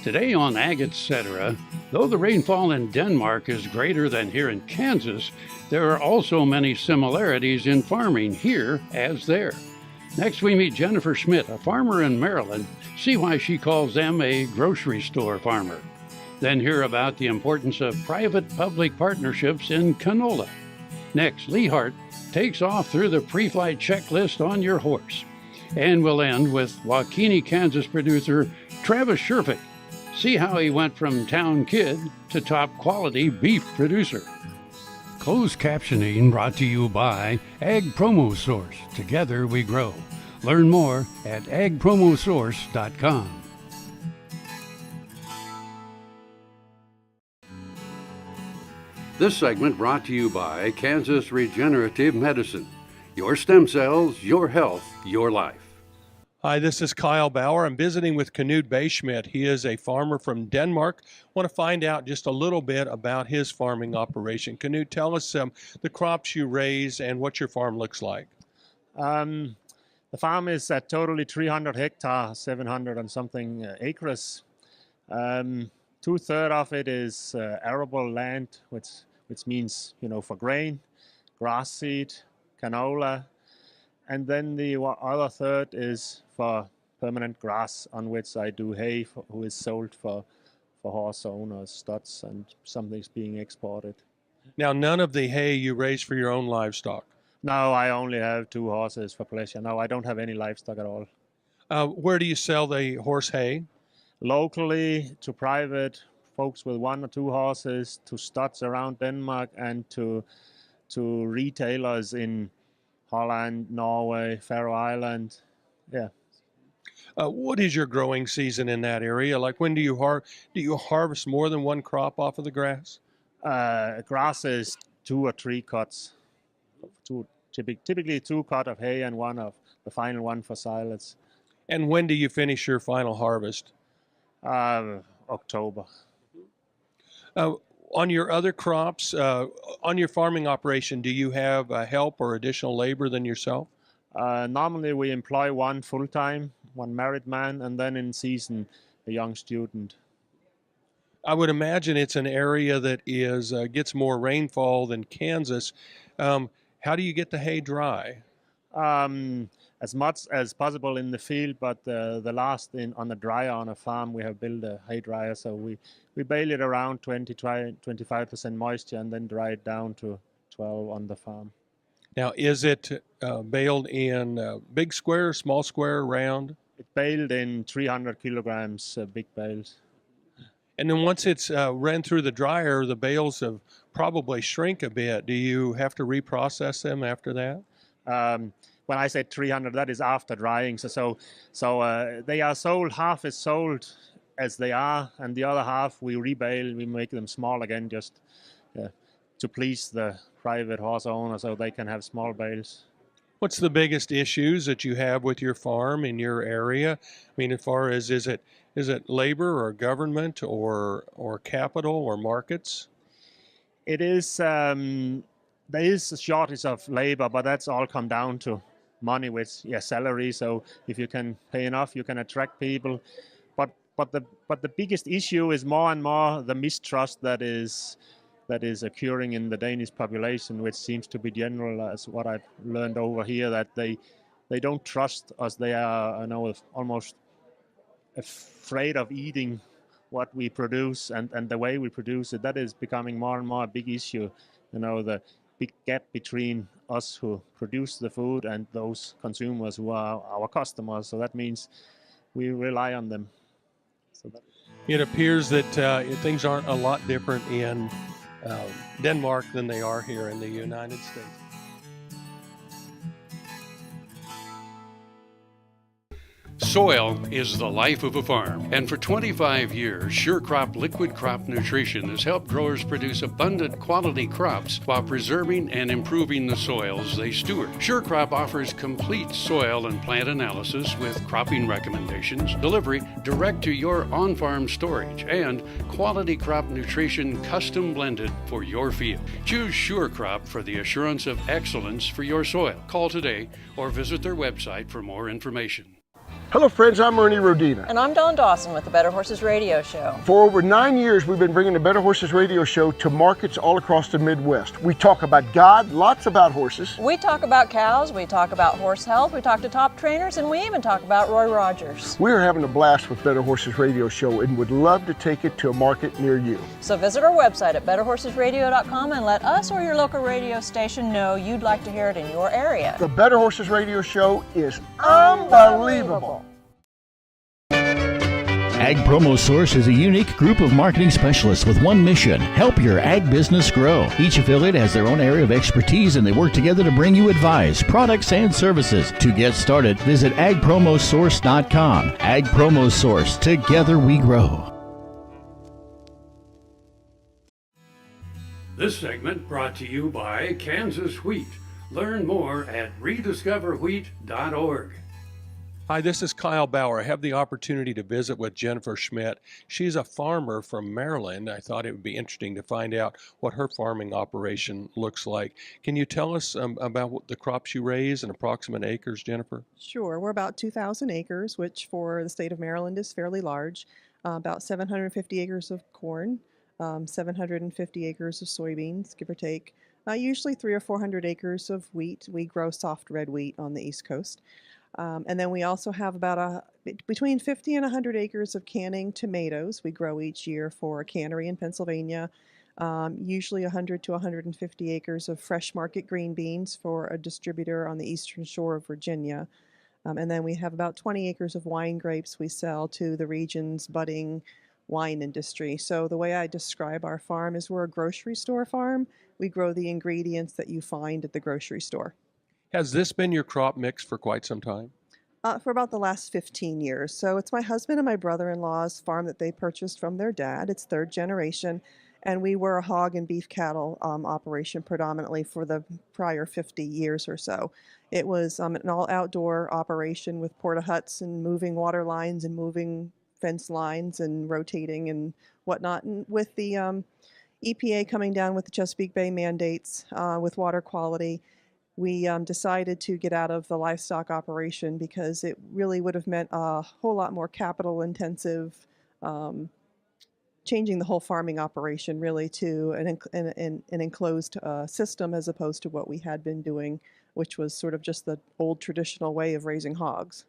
Today on Ag Etc., though the rainfall in Denmark is greater than here in Kansas, there are also many similarities in farming here as there. Next, we meet Jennifer Schmidt, a farmer in Maryland, see why she calls them a grocery store farmer. Then hear about the importance of private-public partnerships in canola. Next, Lee Hart takes off through the pre-flight checklist on your horse. And we'll end with Waukene, Kansas producer Travis Sherfick. See how he went from town kid to top quality beef producer. Closed captioning brought to you by Ag Promo Source. Together we grow. Learn more at agpromosource.com. This segment brought to you by Kansas Regenerative Medicine. Your stem cells, your health, your life. Hi, this is Kyle Bauer. I'm visiting with Knud Bayschmidt. He is a farmer from Denmark. I want to find out just a little bit about his farming operation. Knud, tell us the crops you raise and what your farm looks like. The farm is at totally 300 hectares, 700 and something acres. 2/3 of it is arable land, which means, for grain, grass seed, canola, and then the other third is for permanent grass, on which I do hay, who is sold for horse owners, studs, and something's being exported. Now, none of the hay you raise for your own livestock? No, I only have 2 horses for pleasure. No, I don't have any livestock at all. Where do you sell the horse hay? Locally, to private folks with 1 or 2 horses, to studs around Denmark, and to retailers in Holland, Norway, Faroe Island. Yeah. What is your growing season in that area? Like, when do you harvest more than 1 crop off of the grass? Grass is 2 or 3 cuts. Typically 2 cut of hay and 1 of the final one for silage. And when do you finish your final harvest? October. On your other crops, on your farming operation, do you have help or additional labor than yourself? Normally we employ 1 full-time, 1 married man, and then in season a young student. I would imagine it's an area that gets more rainfall than Kansas. How do you get the hay dry? As much as possible in the field, but the last on the dryer on a farm, we have built a hay dryer, so we bale it around 25% moisture and then dry it down to 12 on the farm. Now, is it baled in big square, small square, round? It's baled in 300 kilograms big bales. And then once it's ran through the dryer, the bales have probably shrink a bit. Do you have to reprocess them after that? When I say 300, that is after drying. So they are sold, half is sold as they are, and the other half we rebale, we make them small again, just to please the private horse owner so they can have small bales. What's the biggest issues that you have with your farm in your area? I mean, as far as is it labor or government or capital or markets? It is, there is a shortage of labor, but that's all come down to money with salary. So if you can pay enough, you can attract people. But the biggest issue is more and more the mistrust that is occurring in the Danish population, which seems to be general, as what I've learned over here, that they don't trust us. They are, almost afraid of eating what we produce and the way we produce it. That is becoming more and more a big issue. The big gap between us who produce the food and those consumers who are our customers. So that means we rely on them. It appears that things aren't a lot different in Denmark than they are here in the United States. Soil is the life of a farm, and for 25 years, SureCrop Liquid Crop Nutrition has helped growers produce abundant quality crops while preserving and improving the soils they steward. SureCrop offers complete soil and plant analysis with cropping recommendations, delivery direct to your on-farm storage, and quality crop nutrition custom blended for your field. Choose SureCrop for the assurance of excellence for your soil. Call today or visit their website for more information. Hello friends, I'm Ernie Rodina. And I'm Dawn Dawson with the Better Horses Radio Show. For over 9 years, we've been bringing the Better Horses Radio Show to markets all across the Midwest. We talk about God, lots about horses. We talk about cows, we talk about horse health, we talk to top trainers, and we even talk about Roy Rogers. We are having a blast with Better Horses Radio Show and would love to take it to a market near you. So visit our website at betterhorsesradio.com and let us or your local radio station know you'd like to hear it in your area. The Better Horses Radio Show is unbelievable. Ag Promo Source is a unique group of marketing specialists with one mission: help your ag business grow. Each affiliate has their own area of expertise, and they work together to bring you advice, products, and services. To get started, visit agpromosource.com. Ag Promo Source. Together we grow. This segment brought to you by Kansas Wheat. Learn more at rediscoverwheat.org. Hi, this is Kyle Bauer. I have the opportunity to visit with Jennifer Schmidt. She's a farmer from Maryland. I thought it would be interesting to find out what her farming operation looks like. Can you tell us about what the crops you raise and approximate acres, Jennifer? Sure. We're about 2,000 acres, which for the state of Maryland is fairly large. About 750 acres of corn, 750 acres of soybeans, give or take. Usually 300 or 400 acres of wheat. We grow soft red wheat on the East Coast. And then we also have about between 50 and 100 acres of canning tomatoes we grow each year for a cannery in Pennsylvania. Usually 100 to 150 acres of fresh market green beans for a distributor on the eastern shore of Virginia. And then we have about 20 acres of wine grapes we sell to the region's budding wine industry. So the way I describe our farm is we're a grocery store farm. We grow the ingredients that you find at the grocery store. Has this been your crop mix for quite some time? For about the last 15 years. So it's my husband and my brother-in-law's farm that they purchased from their dad. It's third generation. And we were a hog and beef cattle operation predominantly for the prior 50 years or so. It was an all-outdoor operation with porta huts and moving water lines and moving fence lines and rotating and whatnot. And with the EPA coming down with the Chesapeake Bay mandates with water quality, we decided to get out of the livestock operation because it really would have meant a whole lot more capital intensive, changing the whole farming operation really to an enclosed system as opposed to what we had been doing, which was sort of just the old traditional way of raising hogs.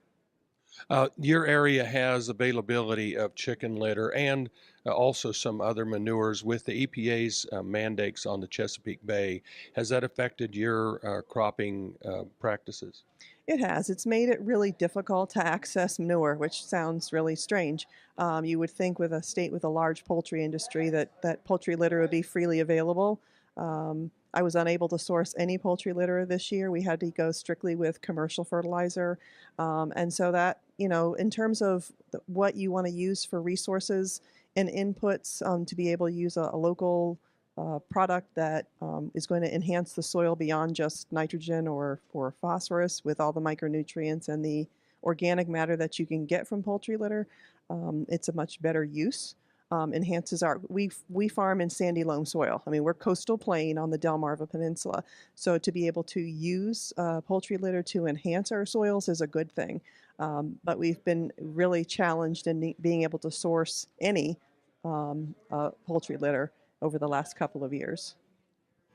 Your area has availability of chicken litter and also some other manures with the EPA's mandates on the Chesapeake Bay. Has that affected your cropping practices? It has. It's made it really difficult to access manure, which sounds really strange. You would think with a state with a large poultry industry that poultry litter would be freely available. I was unable to source any poultry litter this year. We had to go strictly with commercial fertilizer. And so that, in terms of what you want to use for resources and inputs to be able to use a local product that is going to enhance the soil beyond just nitrogen or phosphorus with all the micronutrients and the organic matter that you can get from poultry litter, it's a much better use. Enhances we farm in sandy loam soil. I mean, we're coastal plain on the Delmarva Peninsula. So to be able to use poultry litter to enhance our soils is a good thing. But we've been really challenged in being able to source any poultry litter over the last couple of years.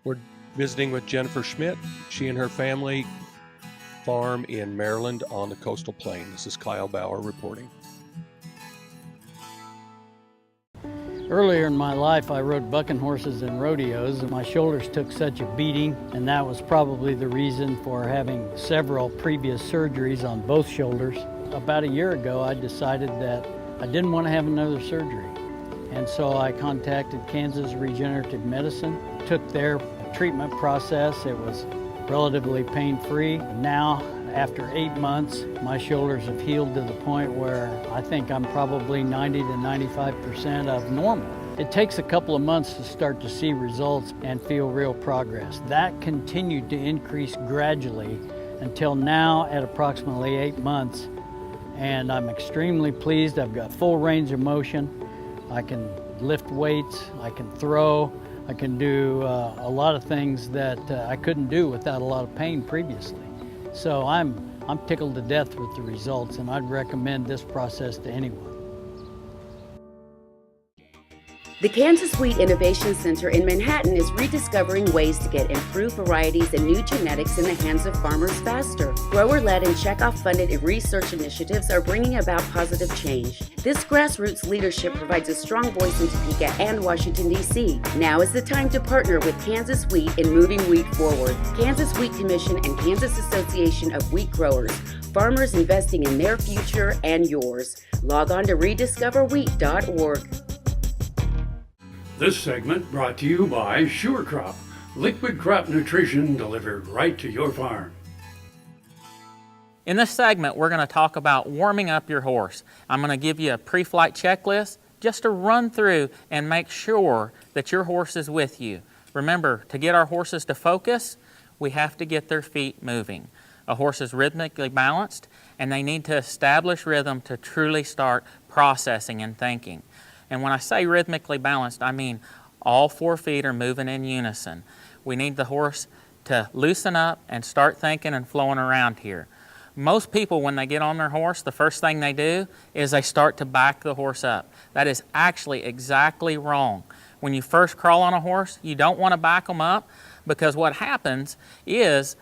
We're visiting with Jennifer Schmidt. She and her family farm in Maryland on the coastal plain. This is Kyle Bauer reporting. Earlier in my life, I rode bucking horses in rodeos, and my shoulders took such a beating, and that was probably the reason for having several previous surgeries on both shoulders. About a year ago, I decided that I didn't want to have another surgery, and so I contacted Kansas Regenerative Medicine, took their treatment process. It was relatively pain-free. Now, after 8 months, my shoulders have healed to the point where I think I'm probably 90 to 95% of normal. It takes a couple of months to start to see results and feel real progress. That continued to increase gradually until now at approximately 8 months. And I'm extremely pleased. I've got full range of motion. I can lift weights, I can throw, I can do a lot of things that I couldn't do without a lot of pain previously. So I'm I'm tickled to death with the results, and I'd recommend this process to anyone. The Kansas Wheat Innovation Center in Manhattan is rediscovering ways to get improved varieties and new genetics in the hands of farmers faster. Grower-led and checkoff-funded research initiatives are bringing about positive change. This grassroots leadership provides a strong voice in Topeka and Washington, D.C. Now is the time to partner with Kansas Wheat in moving wheat forward. Kansas Wheat Commission and Kansas Association of Wheat Growers. Farmers investing in their future and yours. Log on to rediscoverwheat.org. This segment brought to you by Sure Crop, liquid crop nutrition delivered right to your farm. In this segment, we're going to talk about warming up your horse. I'm going to give you a pre-flight checklist just to run through and make sure that your horse is with you. Remember, to get our horses to focus, we have to get their feet moving. A horse is rhythmically balanced, and they need to establish rhythm to truly start processing and thinking. And when I say rhythmically balanced, I mean all 4 feet are moving in unison. We need the horse to loosen up and start thinking and flowing around here. Most people, when they get on their horse, the first thing they do is they start to back the horse up. That is actually exactly wrong. When you first crawl on a horse, you don't want to back them up, because what happens is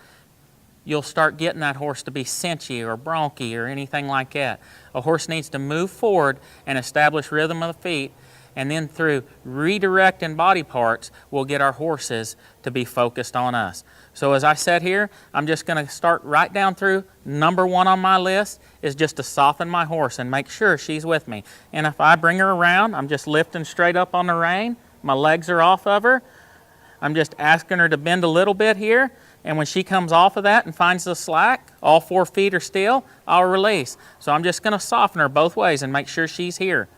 you'll start getting that horse to be cinchy or bronky or anything like that. A horse needs to move forward and establish rhythm of the feet, and then through redirecting body parts, we'll get our horses to be focused on us. So as I said here, I'm just going to start right down through. Number 1 on my list is just to soften my horse and make sure she's with me. And if I bring her around, I'm just lifting straight up on the rein. My legs are off of her. I'm just asking her to bend a little bit here. And when she comes off of that and finds the slack, all 4 feet are still, I'll release. So I'm just going to soften her both ways and make sure she's here.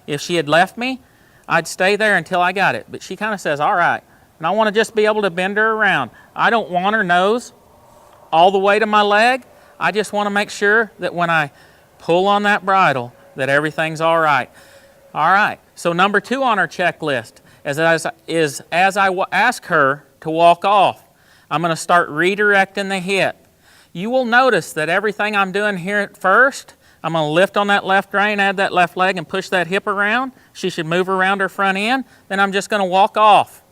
If she had left me, I'd stay there until I got it. But she kind of says, all right. And I want to just be able to bend her around. I don't want her nose all the way to my leg. I just want to make sure that when I pull on that bridle, that everything's all right. All right. So number 2 on our checklist is as I ask her to walk off, I'm going to start redirecting the hip. You will notice that everything I'm doing here at first, I'm going to lift on that left rein, add that left leg, and push that hip around. She should move around her front end. Then I'm just going to walk off.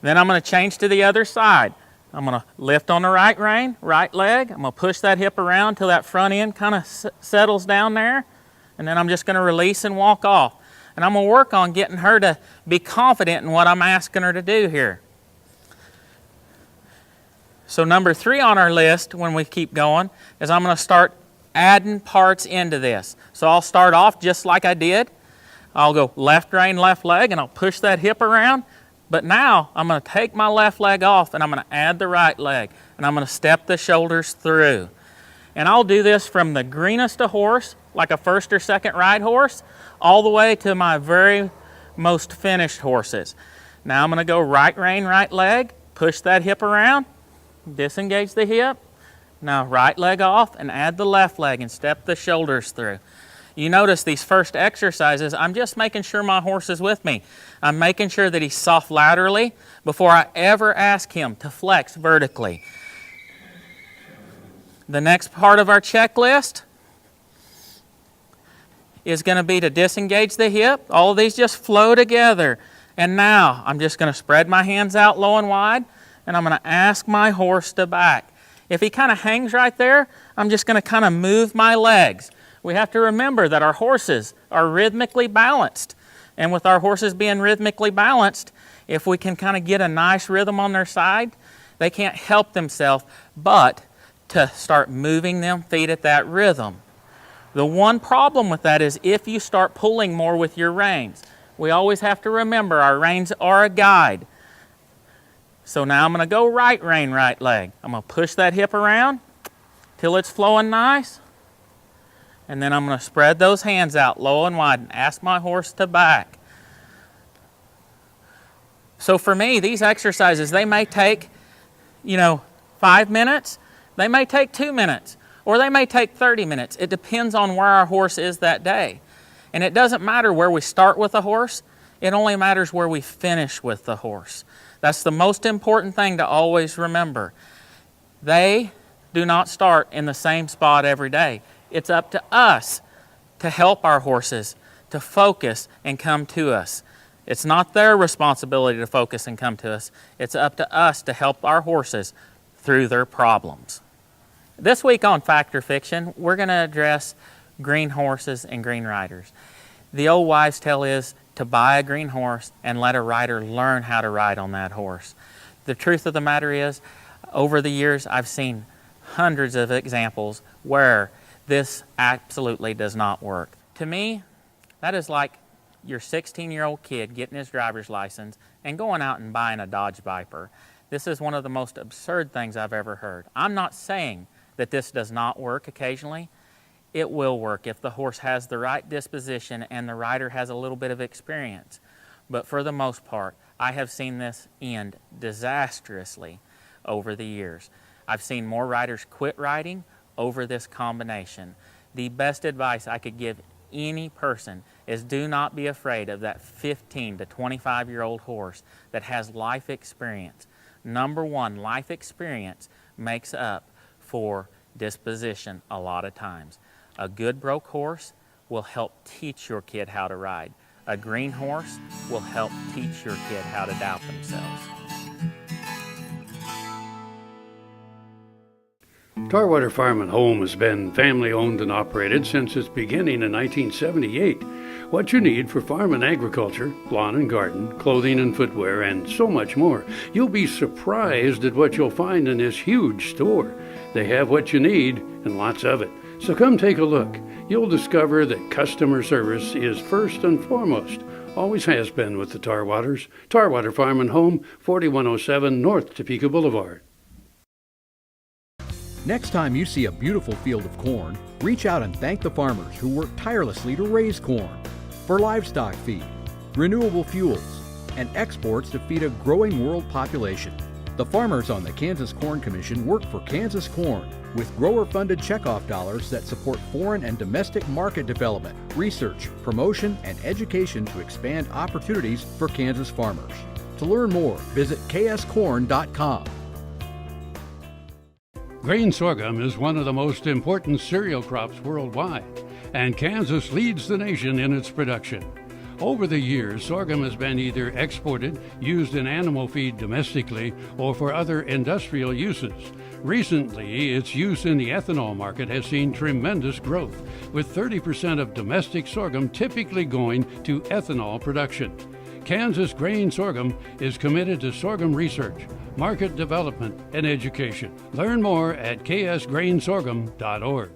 Then I'm going to change to the other side. I'm going to lift on the right rein, right leg. I'm going to push that hip around till that front end kind of settles down there. And then I'm just going to release and walk off. And I'm going to work on getting her to be confident in what I'm asking her to do here. So number 3 on our list, when we keep going, is I'm going to start adding parts into this. So I'll start off just like I did. I'll go left rein, left leg, and I'll push that hip around. But now I'm going to take my left leg off and I'm going to add the right leg. And I'm going to step the shoulders through. And I'll do this from the greenest of horse, like a first or second ride horse, all the way to my very most finished horses. Now I'm going to go right rein, right leg, push that hip around, disengage the hip. Now right leg off and add the left leg and step the shoulders through. You notice these first exercises, I'm just making sure my horse is with me. I'm making sure that he's soft laterally before I ever ask him to flex vertically. The next part of our checklist is going to be to disengage the hip. All of these just flow together. And now I'm just going to spread my hands out low and wide, and I'm going to ask my horse to back. If he kind of hangs right there, I'm just going to kind of move my legs. We have to remember that our horses are rhythmically balanced. And with our horses being rhythmically balanced, if we can kind of get a nice rhythm on their side, they can't help themselves but to start moving them feet at that rhythm. The one problem with that is if you start pulling more with your reins. We always have to remember our reins are a guide. So now I'm going to go right rein, right leg. I'm going to push that hip around till it's flowing nice. And then I'm going to spread those hands out low and wide and ask my horse to back. So for me, these exercises, they may take, 5 minutes. They may take 2 minutes. Or they may take 30 minutes. It depends on where our horse is that day. And it doesn't matter where we start with a horse. It only matters where we finish with the horse. That's the most important thing to always remember. They do not start in the same spot every day. It's up to us to help our horses to focus and come to us. It's not their responsibility to focus and come to us. It's up to us to help our horses through their problems. This week on Fact or Fiction, we're going to address green horses and green riders. The old wives' tale is to buy a green horse and let a rider learn how to ride on that horse. The truth of the matter is, over the years, I've seen hundreds of examples where this absolutely does not work. To me, that is like your 16-year-old kid getting his driver's license and going out and buying a Dodge Viper. This is one of the most absurd things I've ever heard. I'm not saying that this does not work occasionally. It will work if the horse has the right disposition and the rider has a little bit of experience. But for the most part, I have seen this end disastrously over the years. I've seen more riders quit riding over this combination. The best advice I could give any person is do not be afraid of that 15 to 25-year-old horse that has life experience. Number one, life experience makes up for disposition a lot of times. A good broke horse will help teach your kid how to ride. A green horse will help teach your kid how to doubt themselves. Tarwater Farm and Home has been family owned and operated since its beginning in 1978. What you need for farm and agriculture, lawn and garden, clothing and footwear, and so much more. You'll be surprised at what you'll find in this huge store. They have what you need and lots of it. So come take a look. You'll discover that customer service is first and foremost. Always has been with the Tarwaters. Tarwater Farm and Home, 4107 North Topeka Boulevard. Next time you see a beautiful field of corn, reach out and thank the farmers who work tirelessly to raise corn for livestock feed, renewable fuels, and exports to feed a growing world population. The farmers on the Kansas Corn Commission work for Kansas Corn with grower-funded checkoff dollars that support foreign and domestic market development, research, promotion, and education to expand opportunities for Kansas farmers. To learn more, visit kscorn.com. Grain sorghum is one of the most important cereal crops worldwide, and Kansas leads the nation in its production. Over the years, sorghum has been either exported, used in animal feed domestically, or for other industrial uses. Recently, its use in the ethanol market has seen tremendous growth, with 30% of domestic sorghum typically going to ethanol production. Kansas Grain Sorghum is committed to sorghum research, market development, and education. Learn more at ksgrainsorghum.org.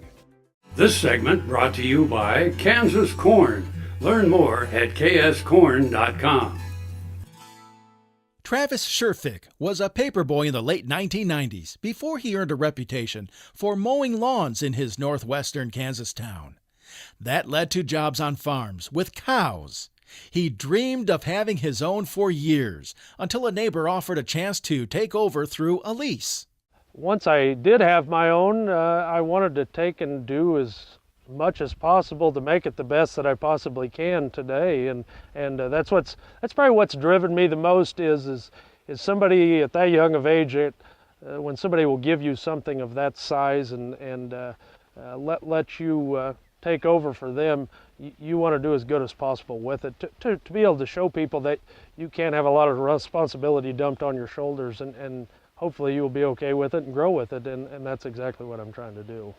This segment brought to you by Kansas Corn. Learn more at kscorn.com. Travis Sherfick was a paperboy in the late 1990s before he earned a reputation for mowing lawns in his northwestern Kansas town. That led to jobs on farms with cows. He dreamed of having his own for years until a neighbor offered a chance to take over through a lease. Once I did have my own, I wanted to take and do as much as possible to make it the best that I possibly can today, and that's probably what's driven me the most is somebody at that young of age, when somebody will give you something of that size and let you take over for them, you want to do as good as possible with it to be able to show people that you can't have a lot of responsibility dumped on your shoulders, and hopefully you will be okay with it and grow with it, and that's exactly what I'm trying to do.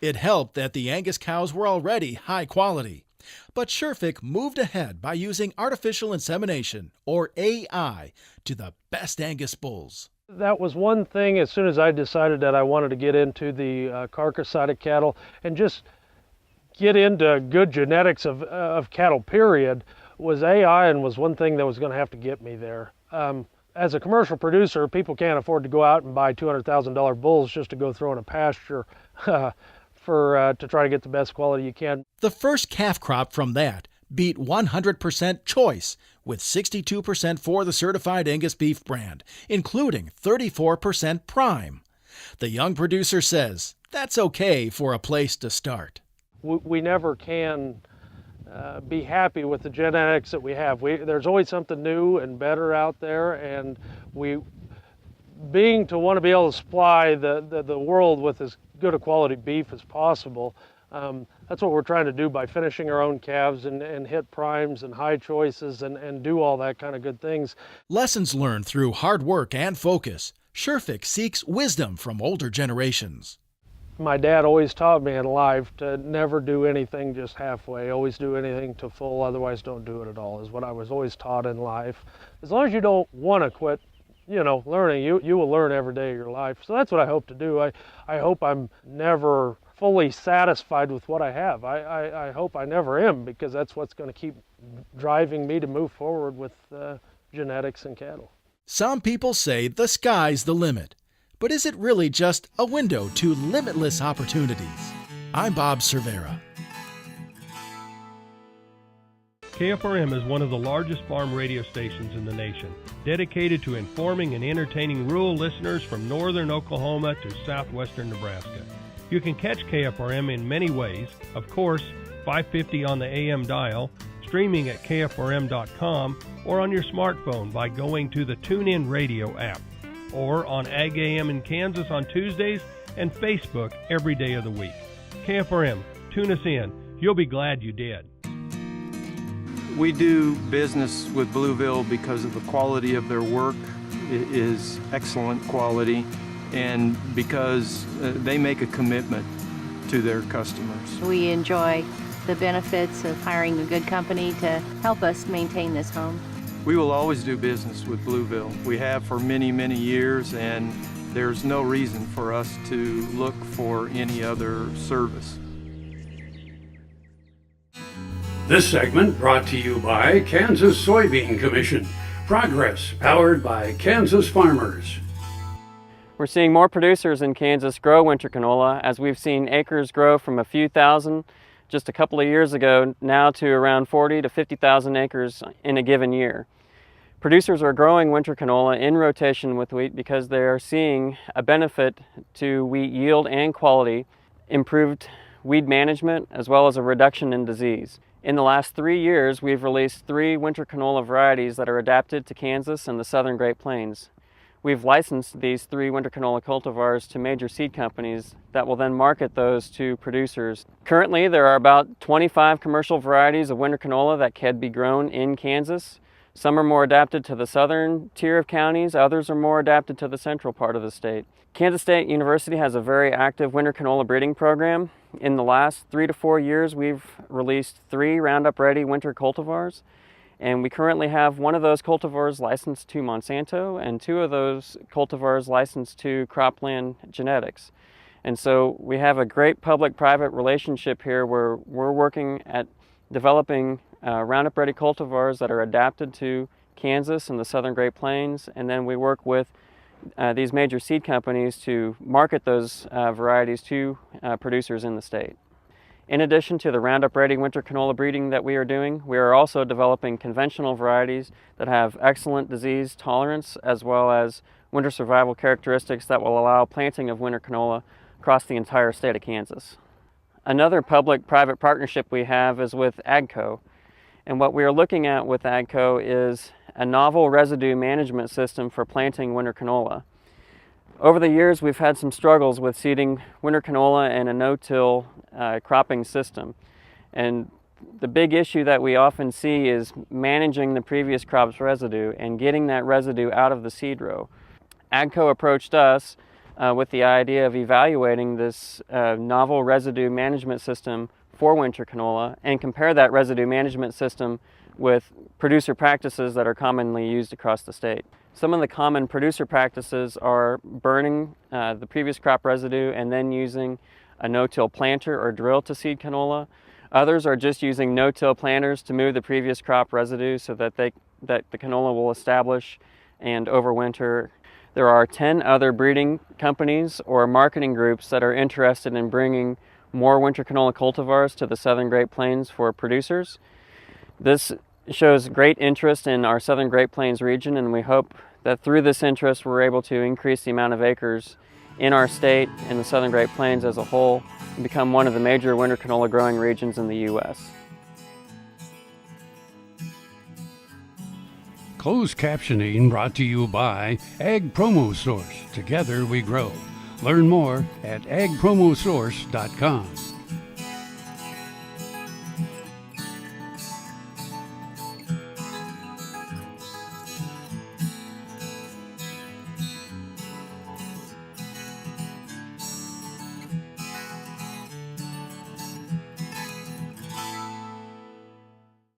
It helped that the Angus cows were already high quality. But Sherfick moved ahead by using artificial insemination, or AI, to the best Angus bulls. That was one thing as soon as I decided that I wanted to get into the carcass side of cattle and just get into good genetics of cattle, period, was AI, and was one thing that was going to have to get me there. As a commercial producer, people can't afford to go out and buy $200,000 bulls just to go throw in a pasture to try to get the best quality you can. The first calf crop from that beat 100% choice, with 62% for the certified Angus beef brand, including 34% prime. The young producer says that's okay for a place to start. We never can be happy with the genetics that we have. There's always something new and better out there, and being to want to be able to supply the world with as good a quality beef as possible. That's what we're trying to do by finishing our own calves and hit primes and high choices and do all that kind of good things. Lessons learned through hard work and focus. SureFix seeks wisdom from older generations. My dad always taught me in life to never do anything just halfway, always do anything to full, otherwise don't do it at all, is what I was always taught in life. As long as you don't want to quit, learning, you will learn every day of your life. So that's what I hope to do. I hope I'm never fully satisfied with what I have. I hope I never am, because that's what's going to keep driving me to move forward with genetics and cattle. Some people say the sky's the limit, but is it really just a window to limitless opportunities? I'm Bob Cervera. KFRM is one of the largest farm radio stations in the nation, dedicated to informing and entertaining rural listeners from northern Oklahoma to southwestern Nebraska. You can catch KFRM in many ways, of course, 550 on the AM dial, streaming at kfrm.com, or on your smartphone by going to the TuneIn Radio app, or on AGam in Kansas on Tuesdays and Facebook every day of the week. KFRM, tune us in. You'll be glad you did. We do business with Blueville because of the quality of their work. It is excellent quality, and because they make a commitment to their customers. We enjoy the benefits of hiring a good company to help us maintain this home. We will always do business with Blueville. We have for many, many years, and there's no reason for us to look for any other service. This segment brought to you by Kansas Soybean Commission. Progress powered by Kansas farmers. We're seeing more producers in Kansas grow winter canola, as we've seen acres grow from a few thousand just a couple of years ago now to around 40 to 50,000 acres in a given year. Producers are growing winter canola in rotation with wheat because they are seeing a benefit to wheat yield and quality, improved weed management, as well as a reduction in disease. In the last 3 years, we've released 3 winter canola varieties that are adapted to Kansas and the southern Great Plains. We've licensed these 3 winter canola cultivars to major seed companies that will then market those to producers. Currently, there are about 25 commercial varieties of winter canola that can be grown in Kansas. Some are more adapted to the southern tier of counties, others are more adapted to the central part of the state. Kansas State University has a very active winter canola breeding program. In the last 3 to 4 years, we've released 3 Roundup Ready winter cultivars, and we currently have 1 of those cultivars licensed to Monsanto and 2 of those cultivars licensed to Cropland Genetics. And so we have a great public-private relationship here where we're working at developing Roundup Ready cultivars that are adapted to Kansas and the southern Great Plains, and then we work with these major seed companies to market those varieties to producers in the state. In addition to the Roundup Ready winter canola breeding that we are doing, we are also developing conventional varieties that have excellent disease tolerance as well as winter survival characteristics that will allow planting of winter canola across the entire state of Kansas. Another public-private partnership we have is with AGCO, and what we are looking at with AGCO is a novel residue management system for planting winter canola. Over the years, we've had some struggles with seeding winter canola in a no-till cropping system. And the big issue that we often see is managing the previous crop's residue and getting that residue out of the seed row. AGCO approached us with the idea of evaluating this novel residue management system for winter canola and compare that residue management system with producer practices that are commonly used across the state. Some of the common producer practices are burning the previous crop residue and then using a no-till planter or drill to seed canola. Others are just using no-till planters to move the previous crop residue so that the canola will establish and overwinter. There are 10 other breeding companies or marketing groups that are interested in bringing more winter canola cultivars to the southern Great Plains for producers. This shows great interest in our southern Great Plains region, and we hope that through this interest we're able to increase the amount of acres in our state and the southern Great Plains as a whole and become one of the major winter canola growing regions in the U.S. Closed captioning brought to you by Ag Promo Source. Together we grow. Learn more at agpromosource.com.